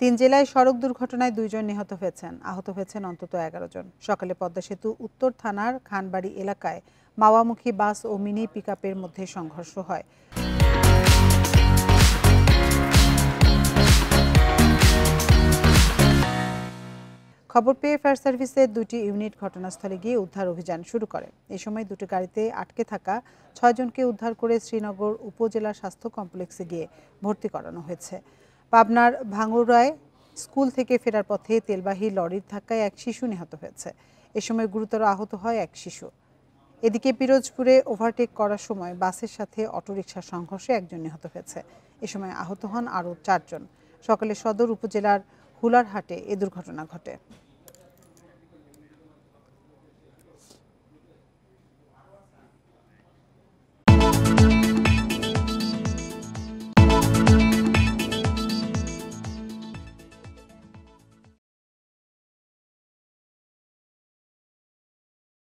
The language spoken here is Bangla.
3 জেলায় সড়ক দুর্ঘটনায় 2 জন নিহত হয়েছেন, আহত হয়েছেন অন্তত 11 জন। সকালে পদ্মা সেতু উত্তর থানার খানবাড়ি এলাকায় মাওয়ামুখী বাস ও মিনি পিকআপের মধ্যে সংঘর্ষ হয়। খবর পেয়ে ফায়ার সার্ভিসের 2টি ইউনিট ঘটনাস্থলে গিয়ে উদ্ধার অভিযান শুরু করে। এই সময় দুটি গাড়িতে আটকে থাকা 6 জনকে উদ্ধার করে শ্রীনগর উপজেলা স্বাস্থ্য কমপ্লেক্সে গিয়ে ভর্তি করানো হয়েছে। পাবনার ভাঙ্গুড়ায় স্কুল থেকে ফেরার পথে তেলবাহী লরির ধাক্কায় এক শিশু নিহত হয়েছে। এ সময় গুরুতর আহত হয় এক শিশু। এদিকে পিরোজপুরে ওভারটেক করার সময় বাসের সাথে অটোরিকশার সংঘর্ষে একজন নিহত হয়েছে। এ সময় আহত হন আরও 4 জন। সকালে সদর উপজেলার হুলারহাটে এ দুর্ঘটনা ঘটে।